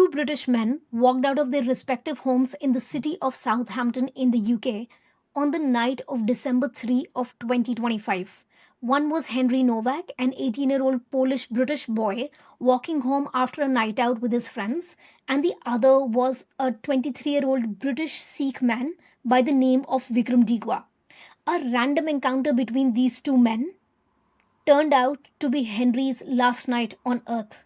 two British men walked out of their respective homes in the city of Southampton in the UK on the night of December 3 of 2025. One was Henry Nowak, an 18-year-old Polish British boy walking home after a night out with his friends, and the other was a 23-year-old British Sikh man by the name of Vickrum Digwa. A random encounter between these two men turned out to be Henry's last night on earth.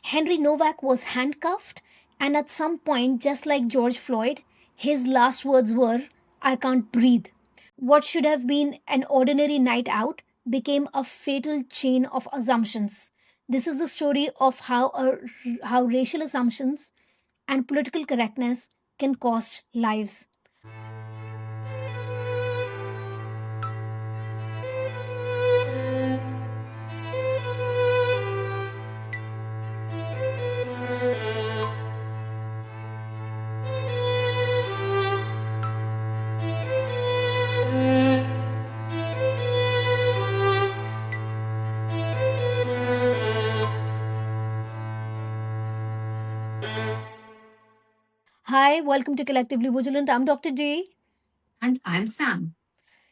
Henry Nowak was handcuffed, and at some point, just like George Floyd, his last words were, "I can't breathe." What should have been an ordinary night out became a fatal chain of assumptions. This is the story of how racial assumptions and political correctness can cost lives. Hi, welcome to Collectively Vigilant. I'm Dr. J. And I'm Sam.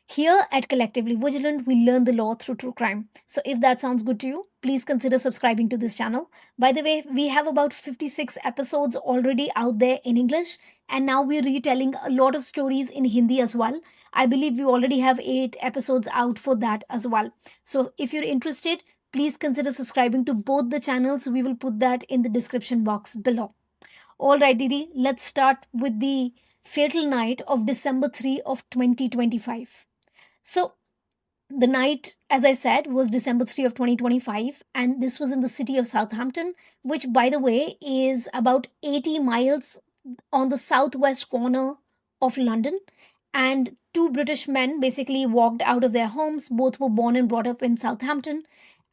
Here at Collectively Vigilant, we learn the law through true crime. So if that sounds good to you, please consider subscribing to this channel. By the way, we have about 56 episodes already out there in English, and now we're retelling a lot of stories in Hindi as well. I believe we already have 8 episodes out for that as well. So if you're interested, please consider subscribing to both the channels. We will put that in the description box below. All right, Didi, let's start with the fatal night of December 3 of 2025. So, the night, as I said, was December 3 of 2025, and this was in the city of Southampton, which, by the way, is about 80 miles on the southwest corner of London. And two British men basically walked out of their homes. Both were born and brought up in Southampton.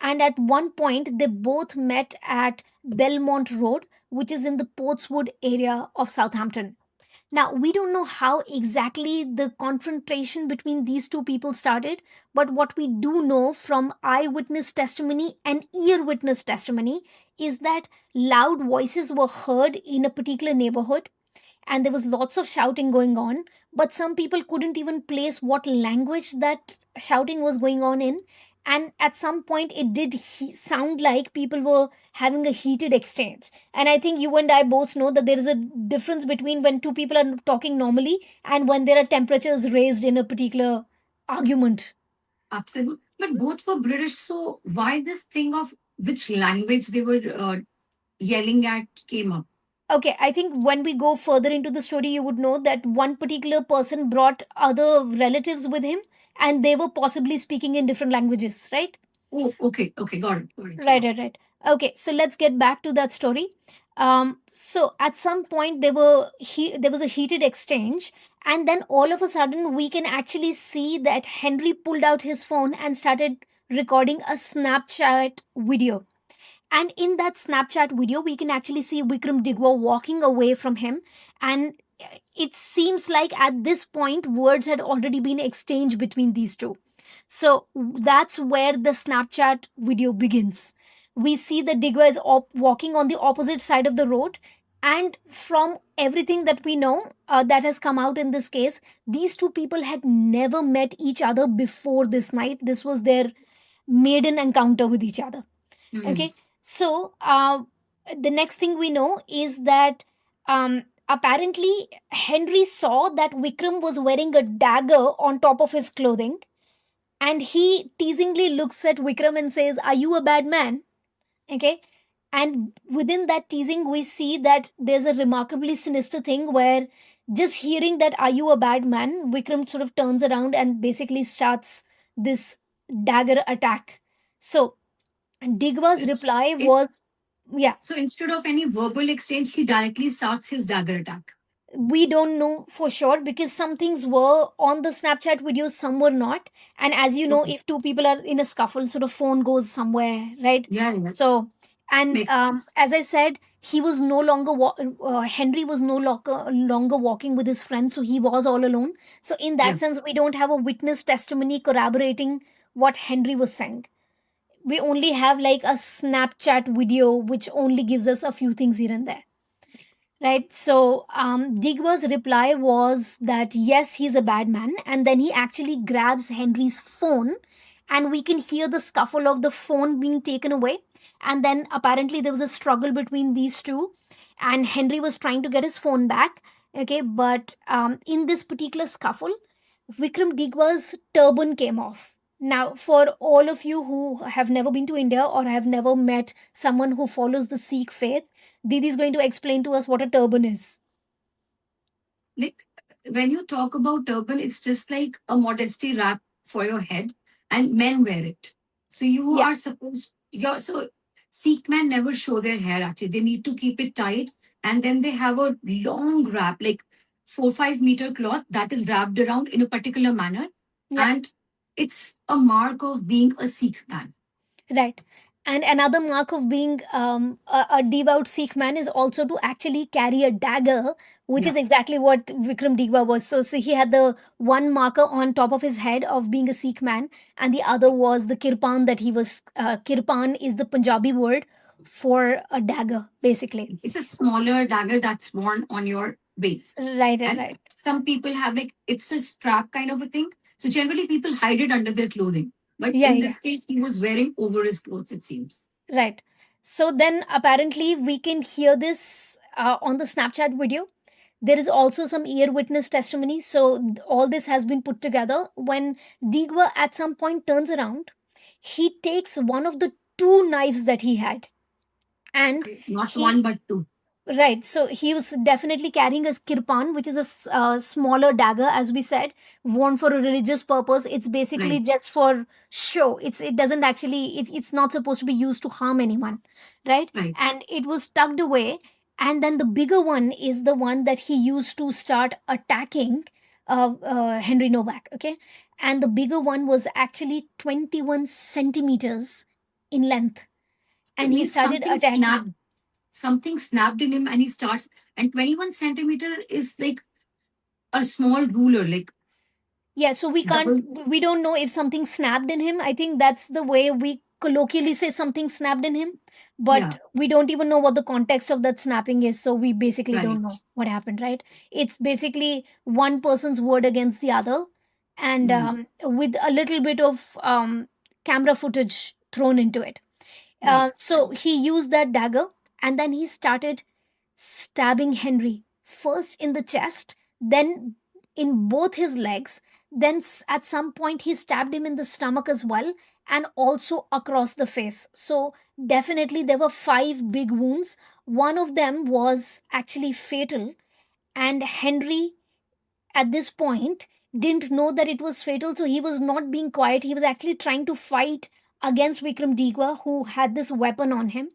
And at one point, they both met at Belmont Road, which is in the Portswood area of Southampton. Now, we don't know how exactly the confrontation between these two people started, but what we do know from eyewitness testimony and ear witness testimony is that loud voices were heard in a particular neighborhood, and there was lots of shouting going on, but some people couldn't even place what language that shouting was going on in. And at some point, it did sound like people were having a heated exchange. And I think you and I both know that there is a difference between when two people are talking normally and when there are temperatures raised in a particular argument. Absolutely. But both were British, so why this thing of which language they were yelling at came up? Okay, I think when we go further into the story, you would know that one particular person brought other relatives with him, and they were possibly speaking in different languages, right? Oh, okay, got it, got it. Right. Okay, so let's get back to that story. So at some point there was a heated exchange, and then all of a sudden we can actually see that Henry pulled out his phone and started recording a Snapchat video. And in that Snapchat video, we can actually see Vickrum Digwa walking away from him. And it seems like at this point, words had already been exchanged between these two. So that's where the Snapchat video begins. We see that Digwa is walking on the opposite side of the road. And from everything that we know that has come out in this case, these two people had never met each other before this night. This was their maiden encounter with each other. Okay. So the next thing we know is that apparently Henry saw that Vikram was wearing a dagger on top of his clothing, and he teasingly looks at Vikram and says, "Are you a bad man?" Okay. And within that teasing, we see that there's a remarkably sinister thing where just hearing that, "Are you a bad man?" Vikram sort of turns around and basically starts this dagger attack. So Digwa's reply was, yeah. So instead of any verbal exchange, he directly starts his dagger attack. We don't know for sure because some things were on the Snapchat videos, some were not. And as you know, Okay. if two people are in a scuffle, sort of phone goes somewhere, right? Yeah. So, and Makes sense. as I said, he was no longer Henry was no longer walking with his friends, so he was all alone. So in that Yeah. sense, we don't have a witness testimony corroborating what Henry was saying. We only have like a Snapchat video which only gives us a few things here and there. Right. So Digwa's reply was that yes, he's a bad man. And then he actually grabs Henry's phone, and we can hear the scuffle of the phone being taken away. And then apparently there was a struggle between these two, and Henry was trying to get his phone back. Okay. But in this particular scuffle, Vikram Digwa's turban came off. Now, for all of you who have never been to India or have never met someone who follows the Sikh faith, Didi is going to explain to us what a turban is. Like when you talk about turban, it's just like a modesty wrap for your head, and men wear it. So you Yeah, are supposed you're so Sikh men never show their hair actually. They need to keep it tight, and then they have a long wrap, like 4-5 meter cloth that is wrapped around in a particular manner, yeah. and it's a mark of being a Sikh man. Right. And another mark of being a devout Sikh man is also to actually carry a dagger, which is Yeah, exactly what Vikram Digwa was. So he had the one marker on top of his head of being a Sikh man, and the other was the kirpan that he was. Kirpan is the Punjabi word for a dagger, basically. it's a smaller dagger that's worn on your waist. Right, right, And right. some people have like it's a strap kind of a thing. So generally people hide it under their clothing. But Yeah, in yeah. this case, he was wearing over his clothes, it seems. Right. So then apparently we can hear this on the Snapchat video. There is also some ear witness testimony. So all this has been put together. When Digwa at some point turns around, he takes one of the two knives that he had, and Okay. Not one he but two. right. So he was definitely carrying a kirpan, which is a smaller dagger, as we said, worn for a religious purpose. It's basically Right. just for show. It doesn't actually. It's not supposed to be used to harm anyone, right? Right. And it was tucked away. And then the bigger one is the one that he used to start attacking Henry Nowak. Okay, and the bigger one was actually 21 centimeters in length, It and he means started attacking. something snapped in him and he starts and 21 centimeter is like a small ruler, like Yeah, so double. we don't know if something snapped in him. I think that's the way we colloquially say something snapped in him, Yeah, but we don't even know what the context of that snapping is. So we basically don't know right. what happened, right? It's basically one person's word against the other, and Hmm. with a little bit of camera footage thrown into it. Right. So he used that dagger, and then he started stabbing Henry, first in the chest, then in both his legs. Then at some point, he stabbed him in the stomach as well, and also across the face. So, definitely, there were five big wounds. One of them was actually fatal, and Henry, at this point, didn't know that it was fatal, so he was not being quiet. He was actually trying to fight against Vikram Digwa, who had this weapon on him,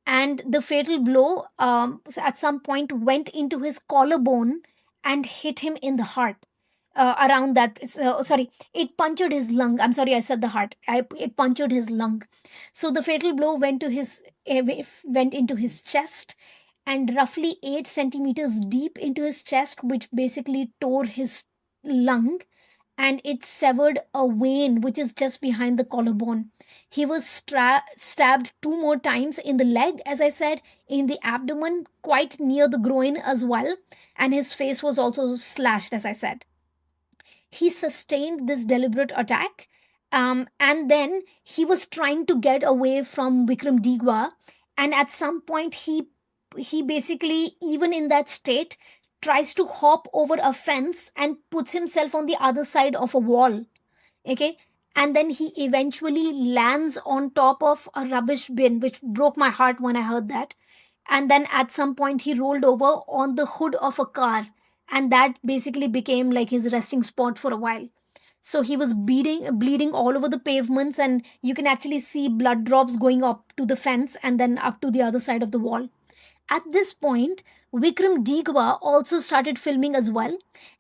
and the fatal blow at some point went into his collarbone and hit him in the heart. Around that, sorry, it punctured his lung. I'm sorry, I said the heart. It punctured his lung. So the fatal blow went into his chest, and roughly 8 centimeters deep into his chest, which basically tore his lung, and it severed a vein which is just behind the collarbone. He was stabbed two more times in the leg, as I said, in the abdomen, quite near the groin as well, and his face was also slashed, as I said. He sustained this deliberate attack, and then he was trying to get away from Vikram Digwa, and at some point he basically, even in that state, tries to hop over a fence and puts himself on the other side of a wall. Okay, and then he eventually lands on top of a rubbish bin, which broke my heart when I heard that. And then at some point he rolled over on the hood of a car, and that basically became like his resting spot for a while. So he was bleeding all over the pavements, and you can actually see blood drops going up to the fence and then up to the other side of the wall. At this point, Vikram Digwa also started filming as well,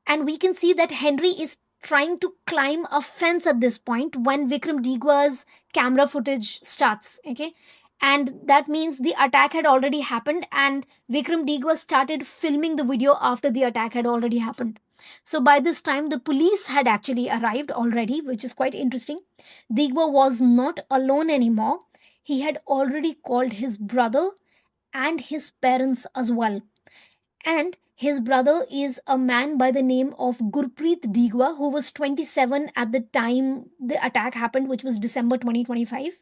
and we can see that Henry is trying to climb a fence at this point when Vikram Digwa's camera footage starts. Okay, and that means the attack had already happened, and Vikram Digwa started filming the video after the attack had already happened. So by this time, the police had actually arrived already, which is quite interesting. Digwa was not alone anymore. He had already called his brother and his parents as well. And his brother is a man by the name of Gurpreet Digwa, who was 27 at the time the attack happened, which was December 2025.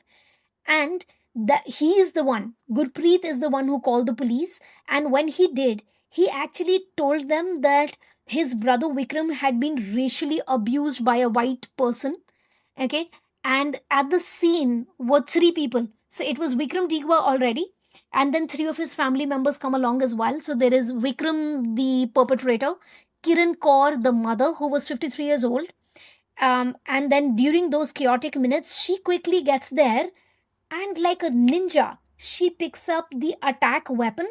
And that he is the one, Gurpreet is the one who called the police. And when he did, he actually told them that his brother Vikram had been racially abused by a white person. Okay. And at the scene were three people. So it was Vikram Digwa already, and then three of his family members come along as well. So there is Vikram, the perpetrator, Kiran Kaur, the mother, who was 53 years old. And then during those chaotic minutes, she quickly gets there, and like a ninja, she picks up the attack weapon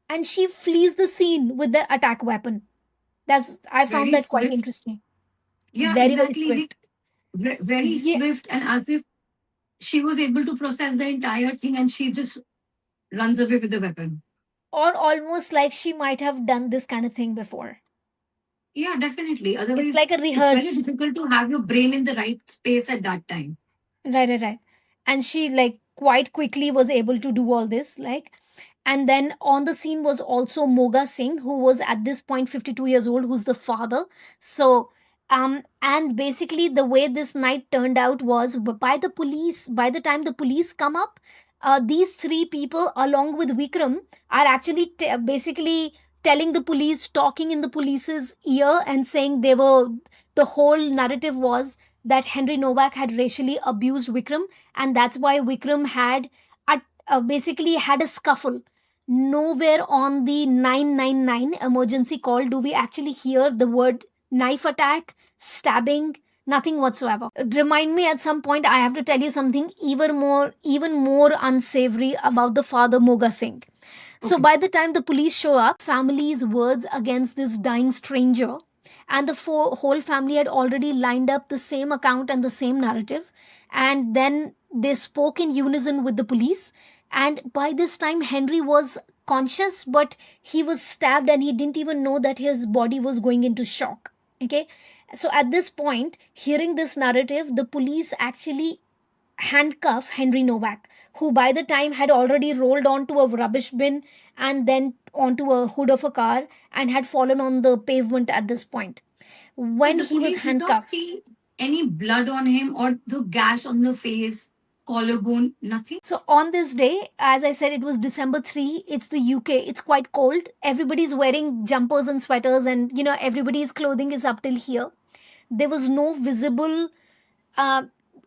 and she flees the scene with the attack weapon. That's, I found Very that quite swift. interesting. Yeah, Very, very exactly. swift. Very Yeah. swift, and as if she was able to process the entire thing, and she just runs away with the weapon. Or almost like she might have done this kind of thing before. Yeah, definitely. It's Otherwise, like a it's very rehearsed. difficult to have your brain in the right space at that time. Right, right, right. And she like quite quickly was able to do all this. Like, and then on the scene was also Moga Singh, who was at this point 52 years old, who's the father. So, and basically the way this night turned out was by the police, by the time the police come up, these three people, along with Vikram, are actually basically telling the police, talking in the police's ear, and saying they were, the whole narrative was that Henry Nowak had racially abused Vikram, and that's why Vikram had basically had a scuffle. Nowhere on the 999 emergency call do we actually hear the word knife attack, stabbing, nothing whatsoever. Remind me at some point, I have to tell you something even more unsavory about the father Moga Singh. So Okay. by the time the police show up, family's words against this dying stranger, and the whole family had already lined up the same account and the same narrative, and then they spoke in unison with the police. And by this time, Henry was conscious, but he was stabbed and he didn't even know that his body was going into shock. Okay, so at this point, hearing this narrative, the police actually handcuff Henry Nowak, who by the time had already rolled onto a rubbish bin and then onto a hood of a car and had fallen on the pavement at this point. So When the he was police did not handcuffed, see any blood on him or the gash on the face, collarbone, nothing. so on this day, as I said, it was December 3, it's the UK, it's quite cold. Everybody's wearing jumpers and sweaters, and everybody's clothing is up till here. There was no visible uh,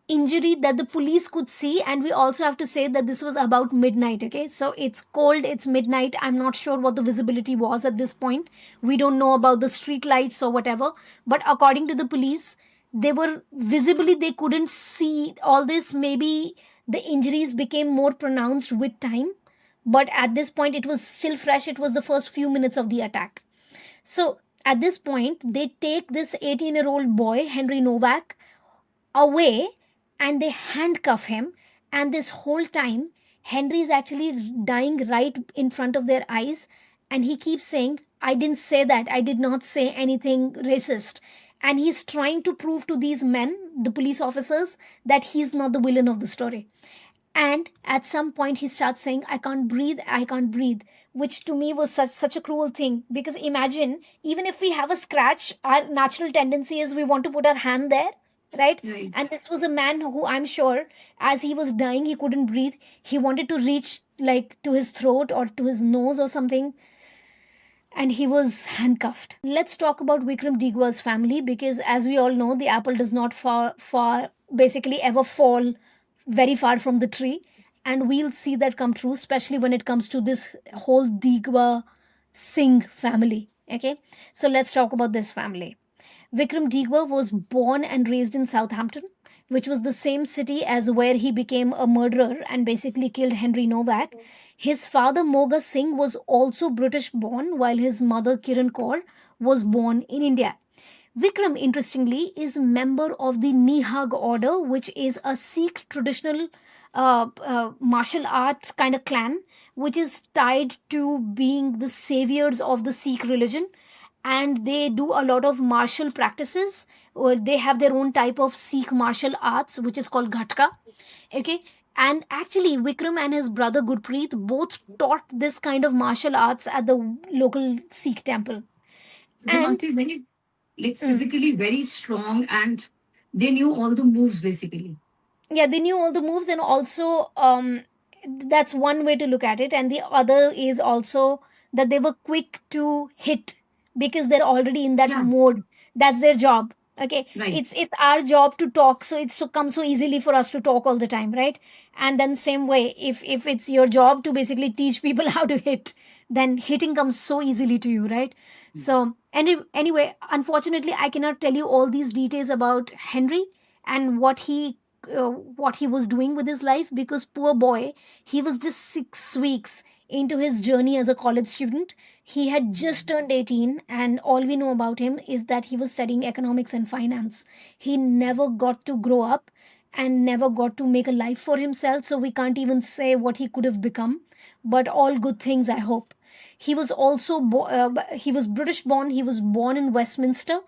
injury that the police could see, and we also have to say that this was about midnight. Okay, so it's cold, it's midnight. I'm not sure what the visibility was at this point. We don't know about the street lights or whatever, but according to the police, they were visibly, they couldn't see all this. Maybe the injuries became more pronounced with time, but at this point it was still fresh. It was the first few minutes of the attack. So at this point, they take this 18-year-old boy, Henry Nowak, away, and they handcuff him. And this whole time, Henry is actually dying right in front of their eyes. And he keeps saying, I didn't say that. I did not say anything racist. And he's trying to prove to these men, the police officers, that he's not the villain of the story. And at some point, he starts saying, I can't breathe, I can't breathe, which to me was such a cruel thing. Because imagine, even if we have a scratch, our natural tendency is we want to put our hand there, right? And Right. this was a man who, I'm sure, as he was dying, he couldn't breathe. He wanted to reach like to his throat or to his nose or something, and he was handcuffed. Let's talk about Vikram Digwa's family, because as we all know, the apple does not far basically ever fall very far from the tree, and we'll see that come true, especially when it comes to this whole Digwa Singh family. Okay, so let's talk about this family. Vikram Digwa was born and raised in Southampton, which was the same city as where he became a murderer and basically killed Henry Nowak. His father Moga Singh was also British born, while his mother Kiran Kaur was born in India. Vikram, interestingly, is a member of the Nihag order, which is a Sikh traditional martial arts kind of clan, which is tied to being the saviors of the Sikh religion. And they do a lot of martial practices, or they have their own type of Sikh martial arts, which is called Ghatka. Okay, And actually, Vikram and his brother Gurpreet both taught this kind of martial arts at the local Sikh temple. They must And be very, like, mm, physically very strong, and they knew all the moves basically. yeah, they knew all the moves, and also that's one way to look at it. And the other is also that they were quick to hit because they're already in that Yeah, mode. That's their job. Okay, right. it's our job to talk, so it's so come so easily for us to talk all the time, right? And then same way, if it's your job to basically teach people how to hit, then hitting comes so easily to you, right? So anyway, unfortunately, I cannot tell you all these details about Henry and what he was doing with his life, because poor boy, he was just 6 weeks into his journey as a college student. He had just turned 18, and all we know about him is that he was studying economics and finance. He never got to grow up and never got to make a life for himself, so we can't even say what he could have become. But all good things, I hope. He was also he was British born. He was born in Westminster.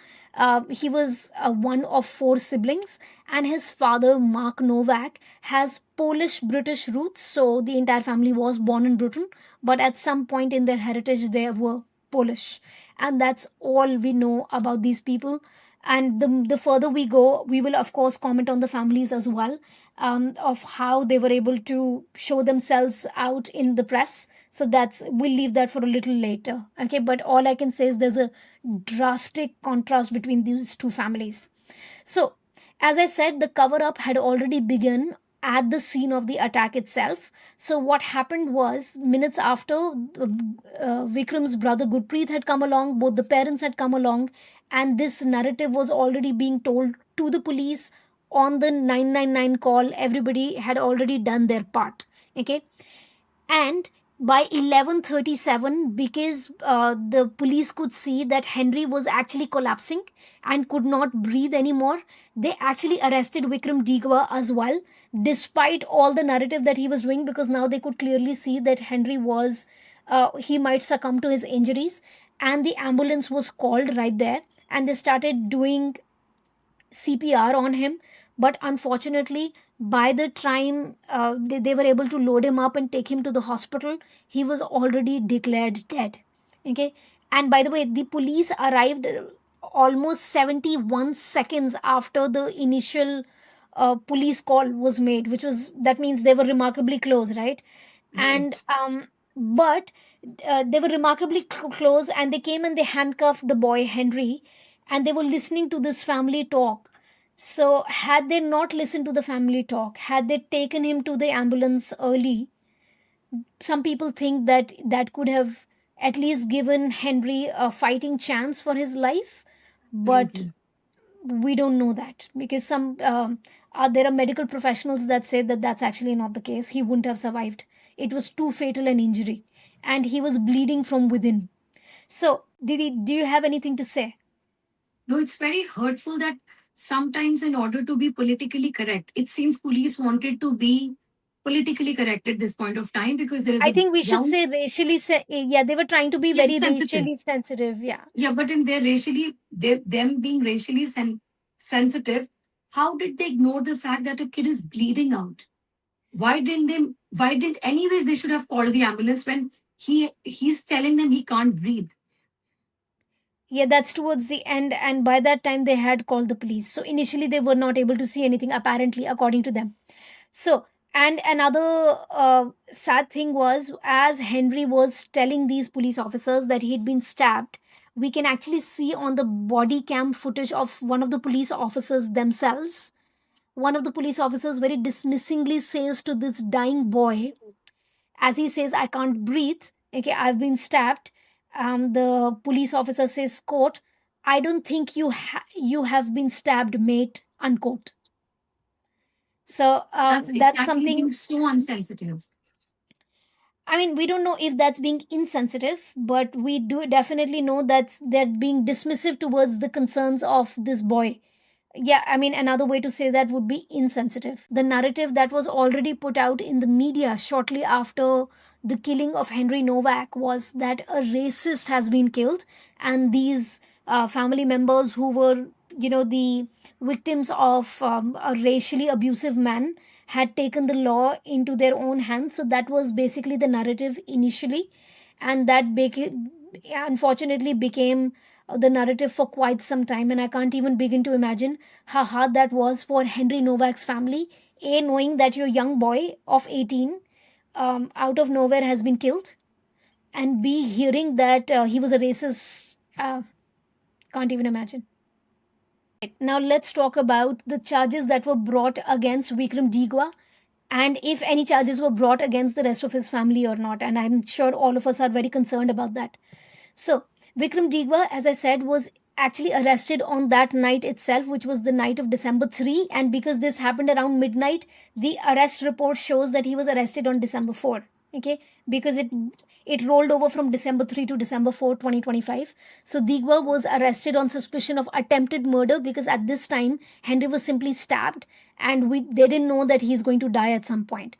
He was one of four siblings, and his father, Mark Nowak, has Polish British roots. So the entire family was born in Britain, but at some point in their heritage, they were Polish. And that's all we know about these people. And the further we go, we will, of course, comment on the families as well, of how they were able to show themselves out in the press. So that's, we'll leave that for a little later. Okay, but all I can say is there's a drastic contrast between these two families. So, as I said, the cover up had already begun at the scene of the attack itself. So, what happened was, minutes after, Vikram's brother Gurpreet had come along, both the parents had come along, and this narrative was already being told to the police on the 999 call. Everybody had already done their part. Okay, and by 11:37, because the police could see that Henry was actually collapsing and could not breathe anymore, they actually arrested Vickrum Digwa as well, despite all the narrative that he was doing, because now they could clearly see that Henry was he might succumb to his injuries. And the ambulance was called right there, and they started doing CPR on him. But unfortunately, by the time they were able to load him up and take him to the hospital, he was already declared dead. Okay. And by the way, the police arrived almost 71 seconds after the initial police call was made, which was, that means they were remarkably close, right? And Right. but they were remarkably close, and they came and they handcuffed the boy Henry, and they were listening to this family talk. So had they not listened to the family talk, had they taken him to the ambulance early, some people think that that could have at least given Henry a fighting chance for his life. But Absolutely. we don't know that, because there are medical professionals that say that that's actually not the case. He wouldn't have survived. It was too fatal an injury, and he was bleeding from within. So, Didi, do you have anything to say? No, it's very hurtful that sometimes, in order to be politically correct, it seems police wanted to be politically correct at this point of time because there is I a think we should ground. say racially. Yeah, they were trying to be Yeah, very it's sensitive. racially sensitive. Yeah. Yeah, but in their racially, them being racially sensitive, how did they ignore the fact that a kid is bleeding out? Why didn't they? Why didn't? Anyways, they should have called the ambulance when he's telling them he can't breathe. Yeah, that's towards the end, and by that time they had called the police. So initially they were not able to see anything, apparently, according to them. So, and another sad thing was, as Henry was telling these police officers that he'd been stabbed, we can actually see on the body cam footage of one of the police officers themselves. One of the police officers very dismissingly says to this dying boy, as he says, I can't breathe, okay, I've been stabbed. The police officer says, quote, I don't think you have been stabbed, mate, unquote. So That's that's exactly something. being so unsensitive. I mean, we don't know if that's being insensitive, but we do definitely know that they're being dismissive towards the concerns of this boy. Yeah, I mean, another way to say that would be insensitive. The narrative that was already put out in the media shortly after the killing of Henry Nowak was that a racist has been killed, and these family members who were the victims of a racially abusive man had taken the law into their own hands. So that was basically the narrative initially, and that unfortunately became the narrative for quite some time. And I can't even begin to imagine how hard that was for Henry Nowak's family, a knowing that your young boy of 18 out of nowhere has been killed, and b hearing that he was a racist. Can't even imagine. Now let's talk about the charges that were brought against Vickrum Digwa, and if any charges were brought against the rest of his family or not. And I'm sure all of us are very concerned about that. So, Vickrum Digwa, as I said, was actually arrested on that night itself, which was the night of December 3. And because this happened around midnight, the arrest report shows that he was arrested on December 4. Okay, because it rolled over from December 3 to December 4, 2025. So Digwa was arrested on suspicion of attempted murder, because at this time Henry was simply stabbed, and they didn't know that he's going to die at some point.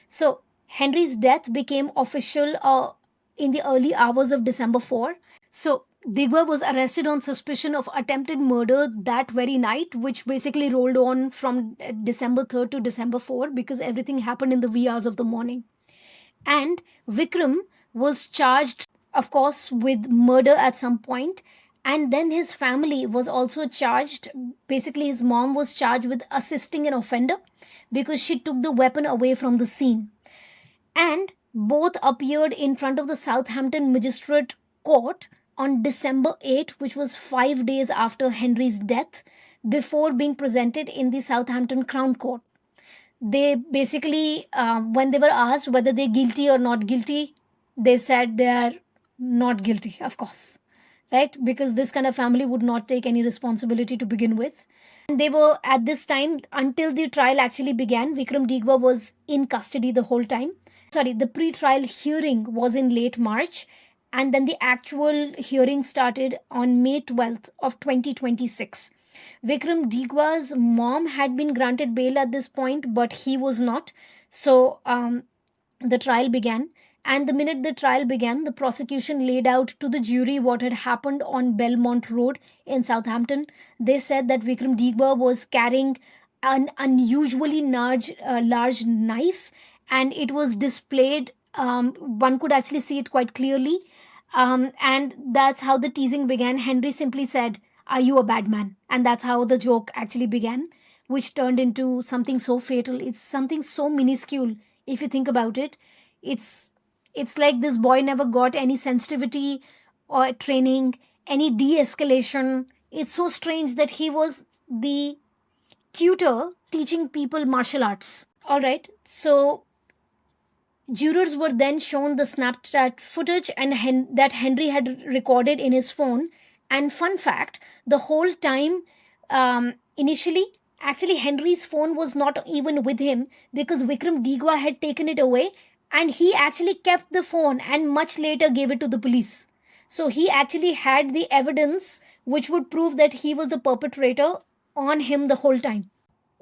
So Henry's death became official in the early hours of December 4. So Digwa was arrested on suspicion of attempted murder that very night, which basically rolled on from December 3rd to December 4, because everything happened in the wee hours of the morning. And Vickrum was charged, of course, with murder at some point. And then his family was also charged. Basically, his mom was charged with assisting an offender because she took the weapon away from the scene. And both appeared in front of the Southampton Magistrate Court on December 8, which was 5 days after Henry's death, before being presented in the Southampton Crown Court. They basically, when they were asked whether they're guilty or not guilty, they said they are not guilty, of course, right? Because this kind of family would not take any responsibility to begin with. And they were, at this time, until the trial actually began, Vickrum Digwa was in custody the whole time. Sorry, the pre-trial hearing was in late March, and then the actual hearing started on May 12th of 2026. Vickrum Digwa's mom had been granted bail at this point, but he was not. So the trial began. And the minute the trial began, the prosecution laid out to the jury what had happened on Belmont Road in Southampton. They said that Vickrum Digwa was carrying an unusually large knife, and it was displayed. One could actually see it quite clearly. And that's how the teasing began. Henry simply said, "Are you a bad man?" And that's how the joke actually began, which turned into something so fatal. It's something so minuscule. If you think about it, it's like this boy never got any sensitivity or training, any de-escalation. It's so strange that he was the tutor teaching people martial arts. All right. So jurors were then shown the Snapchat footage and that Henry had recorded in his phone. And fun fact, the whole time, initially, actually Henry's phone was not even with him, because Vickrum Digwa had taken it away, and he actually kept the phone and much later gave it to the police. So he actually had the evidence which would prove that he was the perpetrator on him the whole time.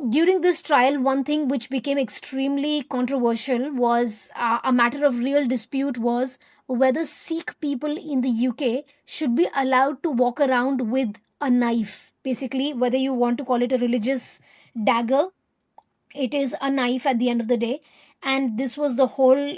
During this trial, one thing which became extremely controversial was a matter of real dispute was whether Sikh people in the UK should be allowed to walk around with a knife. Basically, whether you want to call it a religious dagger, it is a knife at the end of the day. And this was the whole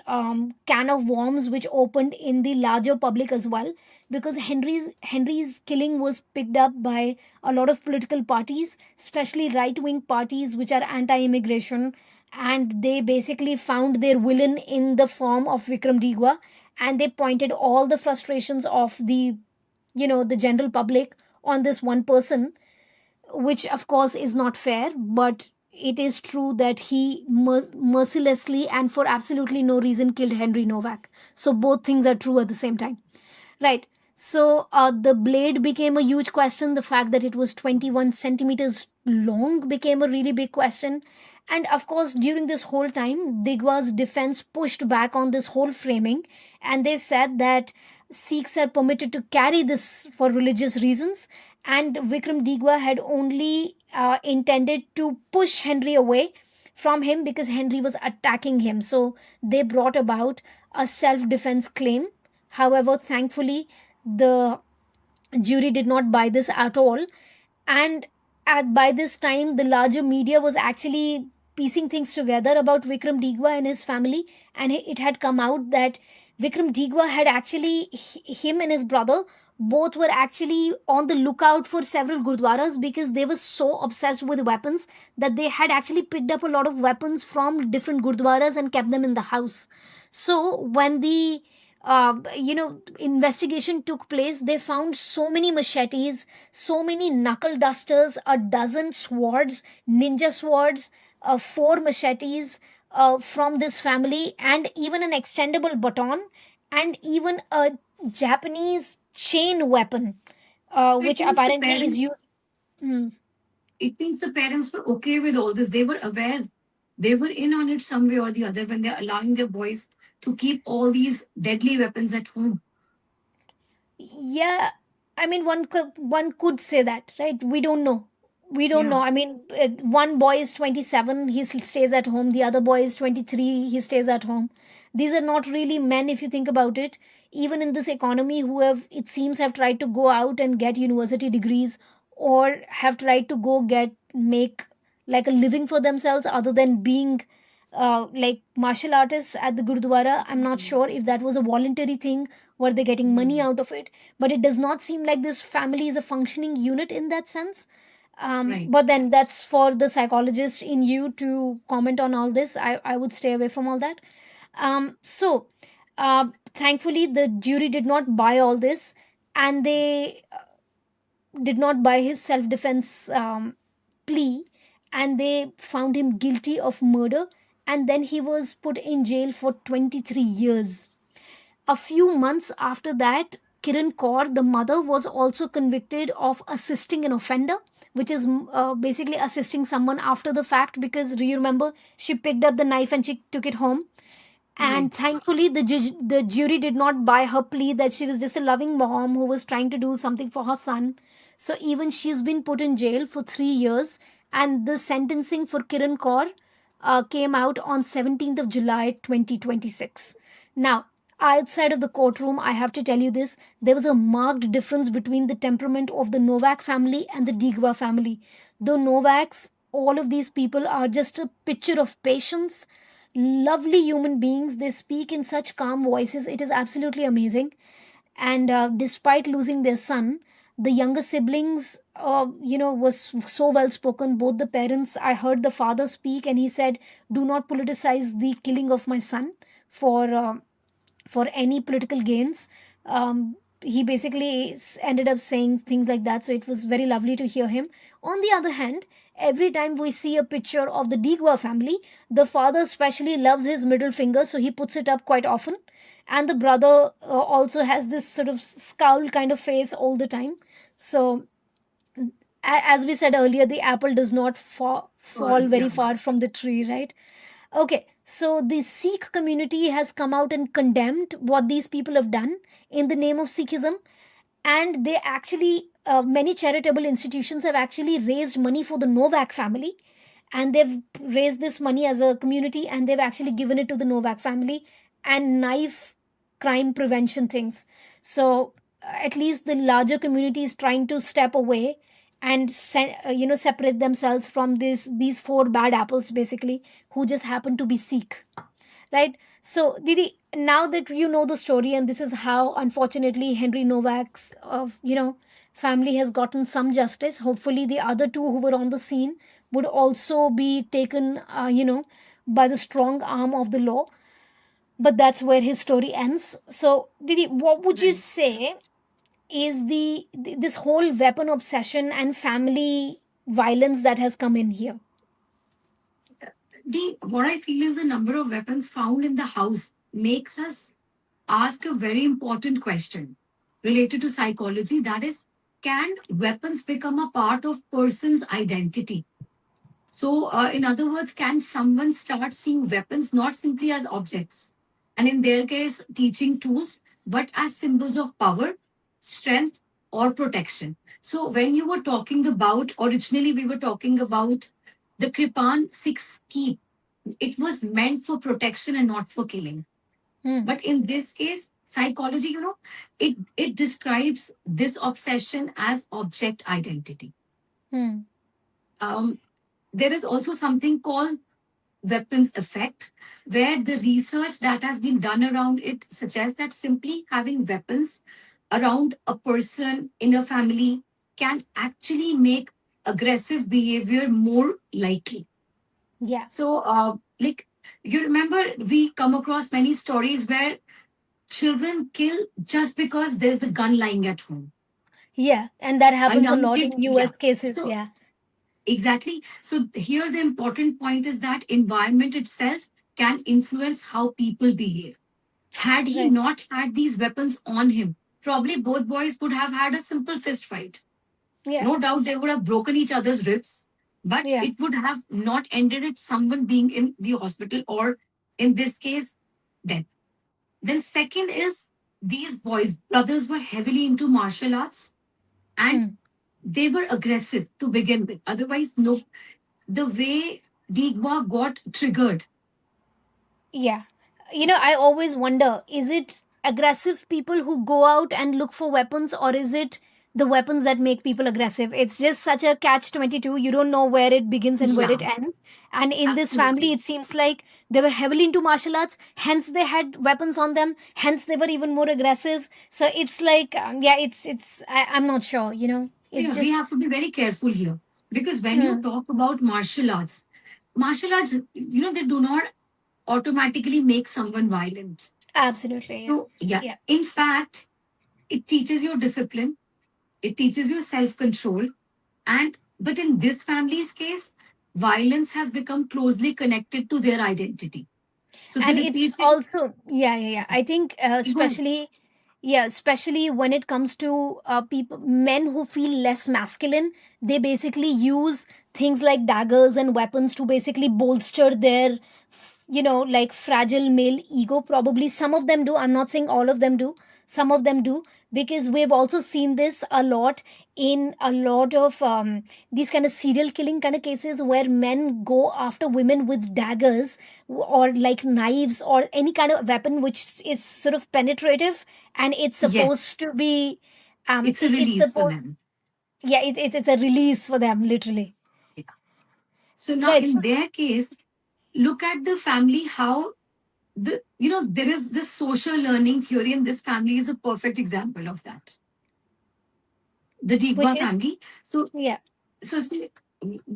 can of worms which opened in the larger public as well, because Henry's killing was picked up by a lot of political parties, especially right wing parties which are anti-immigration, and they basically found their villain in the form of Vickrum Digwa, and they pointed all the frustrations of the general public on this one person, which of course is not fair, but it is true that he mercilessly and for absolutely no reason killed Henry Nowak. So both things are true at the same time. Right. So the blade became a huge question. The fact that it was 21 centimeters long became a really big question. And of course, during this whole time, Digwa's defense pushed back on this whole framing. And they said that Sikhs are permitted to carry this for religious reasons. And Vickrum Digwa had only intended to push Henry away from him because Henry was attacking him. So they brought about a self defense claim. However, thankfully, the jury did not buy this at all. And by this time, the larger media was actually piecing things together about Vikram Digwa and his family, and it had come out that Vikram Digwa had actually, him and his brother both were actually on the lookout for several gurdwaras because they were so obsessed with weapons that they had actually picked up a lot of weapons from different gurdwaras and kept them in the house. So when the investigation took place, they found so many machetes, so many knuckle dusters, a dozen swords, ninja swords, four machetes from this family, and even an extendable baton, and even a Japanese chain weapon, So it which means the apparently is parents, used. Hmm. it means the parents were okay with all this. They were aware. They were in on it some way or the other when they're allowing their boys to keep all these deadly weapons at home. Yeah, I mean, one could say that, right? We don't know. We don't Yeah, know. I mean, one boy is 27, he stays at home. The other boy is 23, he stays at home. These are not really men, if you think about it. Even in this economy, who have, it seems, have tried to go out and get university degrees, or have tried to go make like a living for themselves other than being like martial artists at the Gurdwara. I'm not mm, sure if that was a voluntary thing. Were they getting money mm, out of it? But it does not seem like this family is a functioning unit in that sense. right. But then that's for the psychologist in you to comment on all this. I would stay away from all that. So thankfully the jury did not buy all this, and they did not buy his self-defense plea, and they found him guilty of murder, and then he was put in jail for 23 years. A few months after that, Kiran Kaur, the mother, was also convicted of assisting an offender, which is basically assisting someone after the fact, because you remember she picked up the knife and she took it home. And Right. thankfully, the jury did not buy her plea that she was just a loving mom who was trying to do something for her son. So even she's been put in jail for 3 years. And the sentencing for Kiran Kaur came out on 17th of July 2026. Now, outside of the courtroom, I have to tell you this: there was a marked difference between the temperament of the Novak family and the Digwa family. The Novaks, all of these people are just a picture of patience, lovely human beings. They speak in such calm voices. It is absolutely amazing. And despite losing their son, the younger siblings, was so well spoken. Both the parents, I heard the father speak, and he said, "Do not politicize the killing of my son for any political gains." He basically ended up saying things like that. So it was very lovely to hear him. On the other hand, every time we see a picture of the Digwa family, the father especially loves his middle finger, so he puts it up quite often. And the brother also has this sort of scowl kind of face all the time. So, as we said earlier, the apple does not Or fall very yeah. far from the tree, right? Okay, so the Sikh community has come out and condemned what these people have done in the name of Sikhism. And they actually, many charitable institutions have actually raised money for the Novak family, and they've raised this money as a community, and they've actually given it to the Novak family and knife crime prevention things. So at least the larger community is trying to step away and separate themselves from these four bad apples, basically, who just happen to be Sikh, right? So Didi, now that you know the story, and this is how unfortunately Henry Nowak's family has gotten some justice. Hopefully the other two who were on the scene would also be taken by the strong arm of the law. But that's where his story ends. So Didi, what would you Right. say is this whole weapon obsession and family violence that has come in here? What I feel is the number of weapons found in the house makes us ask a very important question related to psychology. That is, can weapons become a part of person's identity? So, in other words, can someone start seeing weapons not simply as objects, and in their case, teaching tools, but as symbols of power, strength, or protection? So, when you were talking about, originally, we were talking about the Kirpan Sikhs keep, it was meant for protection and not for killing. Hmm. But in this case, psychology, it describes this obsession as object identity. Hmm. Um, there is also something called weapons effect, where the research that has been done around it suggests that simply having weapons around a person in a family can actually make aggressive behavior more likely. Yeah. So, like, you remember, we come across many stories where children kill just because there's a gun lying at home. Yeah. And that A happens a young lot kid, in yeah. US cases. So, Yeah. exactly. So, here the important point is that environment itself can influence how people behave. Had he Right. not had these weapons on him, probably both boys would have had a simple fist fight. Yeah. No doubt they would have broken each other's ribs, but Yeah. it would have not ended at someone being in the hospital or, in this case, death. Then, second is, these boys, brothers, were heavily into martial arts and Hmm. they were aggressive to begin with. Otherwise, no, the way Digwa got triggered. Yeah. I always wonder, is it aggressive people who go out and look for weapons, or is it the weapons that make people aggressive? It's just such a catch 22. You don't know where it begins and where Yeah, it ends. And in this family, absolutely. it seems like they were heavily into martial arts, hence they had weapons on them, hence they were even more aggressive. So it's like, yeah, I'm not sure, It's Yeah, we just, have to be very careful here because when you hmm, talk about martial arts, they do not automatically make someone violent. absolutely, yeah. So, yeah, Yeah. in fact, it teaches you discipline, it teaches you self control. And but in this family's case, violence has become closely connected to their identity. So the And it's repeated, also, yeah. I think, go ahead. especially, yeah, especially when it comes to people, men who feel less masculine, they basically use things like daggers and weapons to basically bolster their, like fragile male ego. Probably some of them do. I'm not saying all of them do. Some of them do, because we've also seen this a lot in a lot of these kind of serial killing kind of cases where men go after women with daggers or like knives or any kind of weapon which is sort of penetrative, and it's Yes, supposed to be it's a it's release for supposed, them. yeah, it's a release for them, literally. Yeah. So now Right. in So their case, look at the family, how there is this social learning theory, and this family is a perfect example of that, the which Digwa is, family. So yeah. so see,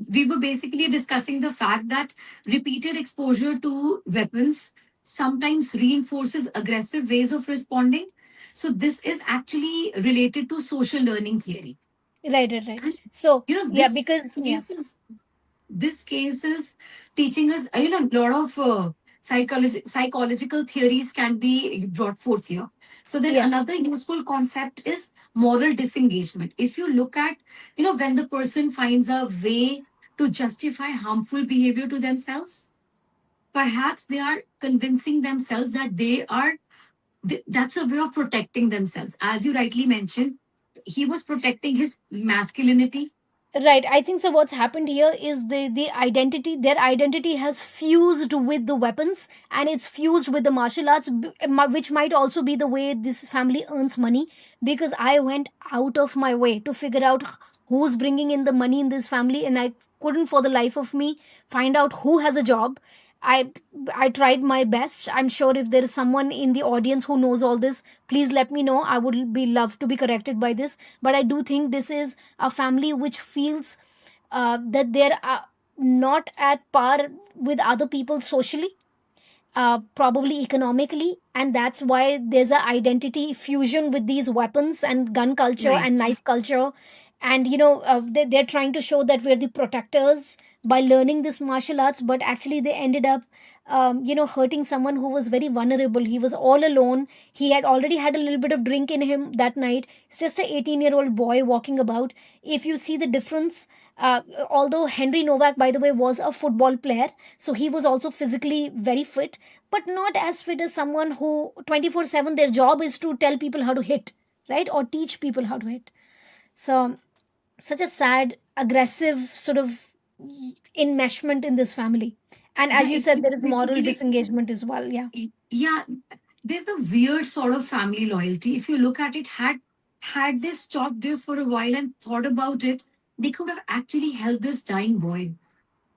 we were basically discussing the fact that repeated exposure to weapons sometimes reinforces aggressive ways of responding. So this is actually related to social learning theory. Right. And So yeah, this because yeah. case is this case is teaching us, a lot of psychological theories can be brought forth here. So then Yeah. another useful concept is moral disengagement. If you look at, when the person finds a way to justify harmful behavior to themselves, perhaps they are convincing themselves that that's a way of protecting themselves. As you rightly mentioned, he was protecting his masculinity. Right. I think so. What's happened here is their identity has fused with the weapons, and it's fused with the martial arts, which might also be the way this family earns money. Because I went out of my way to figure out who's bringing in the money in this family, and I couldn't for the life of me find out who has a job. I I tried my best. I'm sure if there is someone in the audience who knows all this, please let me know. I would be love to be corrected by this. But I do think this is a family which feels that they're not at par with other people socially, probably economically, and that's why there's a identity fusion with these weapons and gun culture and Right. knife culture. And they're trying to show that we're the protectors by learning this martial arts, but actually they ended up hurting someone who was very vulnerable. He was all alone. He had already had a little bit of drink in him that night. It's just a 18-year-old boy walking about. If you see the difference, although Henry Nowak, by the way, was a football player, so he was also physically very fit, but not as fit as someone who 24/7 their job is to tell people how to hit, right? Or teach people how to hit. So, such a sad, aggressive sort of enmeshment in this family. And as Yeah, you it's said, there it's is moral basically, disengagement as well. Yeah. yeah, there's a weird sort of family loyalty. If you look at it, had they stopped there for a while and thought about it, they could have actually helped this dying boy,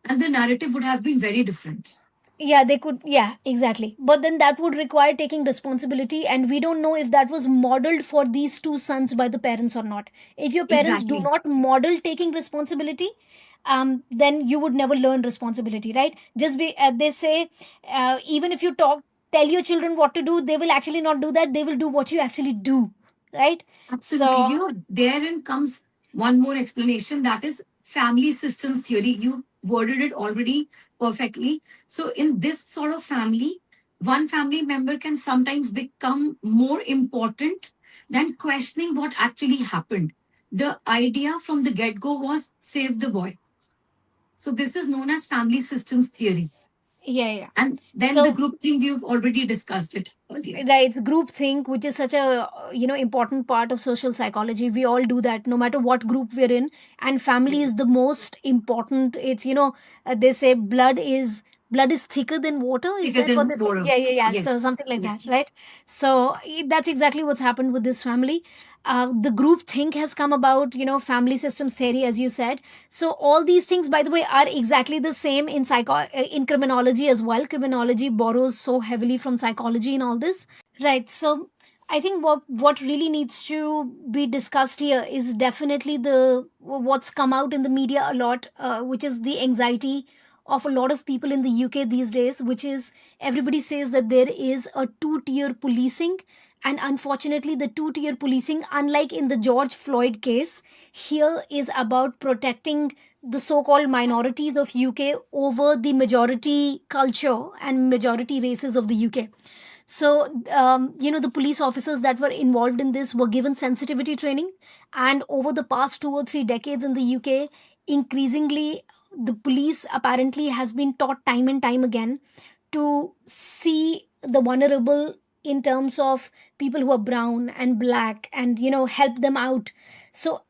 and the narrative would have been very different. Yeah, they could. Yeah, exactly. But then that would require taking responsibility, and we don't know if that was modeled for these two sons by the parents or not. If your parents do Exactly. not model taking responsibility, then you would never learn responsibility, right? Just be, they say, even if you tell your children what to do, they will actually not do that. They will do what you actually do, right? Absolutely. So, Therein comes one more explanation, that is family systems theory. You worded it already perfectly. So, in this sort of family, one family member can sometimes become more important than questioning what actually happened. The idea from the get go was save the boy. So, this is known as family systems theory. yeah, yeah. And then the So, group thing, you've already discussed it earlier. right, it's group think, which is such a important part of social psychology. We all do that no matter what group we're in, and family is the most important. It's they say blood is thicker than water. Is Thicker that what than they say? water. Yeah, yeah, yeah. So Yes. something like Yeah. that, right? So that's exactly what's happened with this family. The group think has come about, family systems theory, as you said. So all these things, by the way, are exactly the same in in criminology as well. Criminology borrows so heavily from psychology in all this. Right. So I think what really needs to be discussed here is definitely the what's come out in the media a lot, which is the anxiety of a lot of people in the UK these days, which is everybody says that there is a two-tier policing, and unfortunately, the two-tier policing, unlike in the George Floyd case, here is about protecting the so-called minorities of UK over the majority culture and majority races of the UK. So the police officers that were involved in this were given sensitivity training, and over the past 2 or 3 decades in the UK, increasingly the police apparently has been taught time and time again to see the vulnerable in terms of people who are brown and black, and help them out. So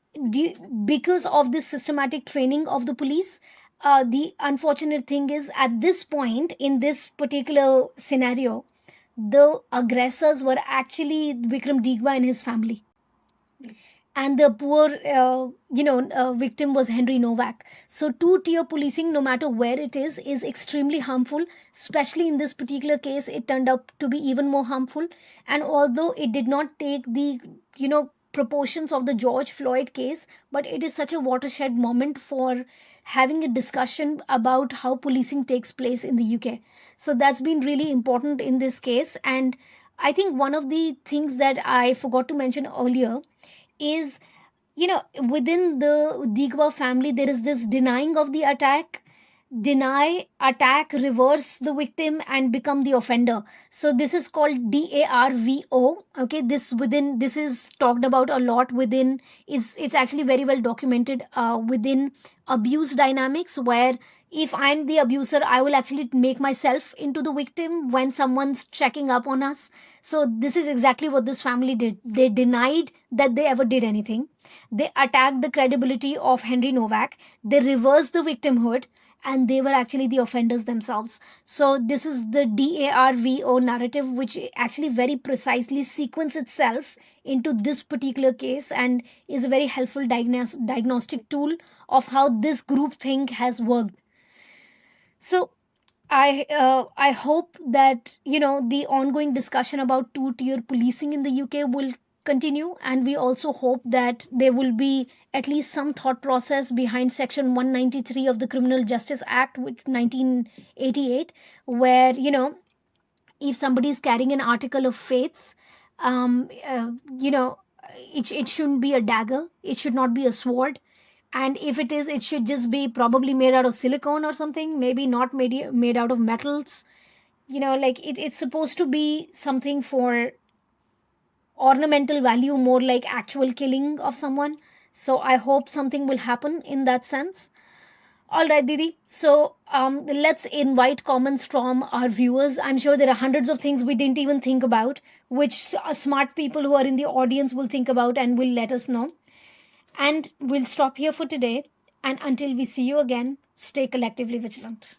because of this systematic training of the police, the unfortunate thing is, at this point in this particular scenario, the aggressors were actually Vickrum Digwa and his family, and the poor victim was Henry Nowak. So two-tier policing, no matter where it is extremely harmful. Especially in this particular case, it turned out to be even more harmful. And although it did not take the proportions of the George Floyd case, but it is such a watershed moment for having a discussion about how policing takes place in the UK. So that's been really important in this case. And I think one of the things that I forgot to mention earlier is, within the Digwa family, there is this denying of the attack, deny, attack, reverse the victim, and become the offender. So this is called DARVO. Okay, this is talked about a lot within. It's actually very well documented within abuse dynamics, where if I'm the abuser, I will actually make myself into the victim when someone's checking up on us. So this is exactly what this family did. They denied that they ever did anything. They attacked the credibility of Henry Nowak. They reversed the victimhood, and they were actually the offenders themselves. So this is the DARVO narrative, which actually very precisely sequence itself into this particular case, and is a very helpful diagnostic tool of how this group thing has worked. So I hope that the ongoing discussion about two-tier policing in the UK will continue, and we also hope that there will be at least some thought process behind Section 193 of the Criminal Justice Act, which 1988, where if somebody is carrying an article of faith, um, uh, you know, it shouldn't be a dagger. It should not be a sword, and if it is, it should just be probably made out of silicone or something, maybe not made out of metals. Like it's supposed to be something for ornamental value, more like actual killing of someone. So I hope something will happen in that sense. All right, Didi. So let's invite comments from our viewers. I'm sure there are hundreds of things we didn't even think about, which smart people who are in the audience will think about and will let us know. And we'll stop here for today. And until we see you again, stay collectively vigilant.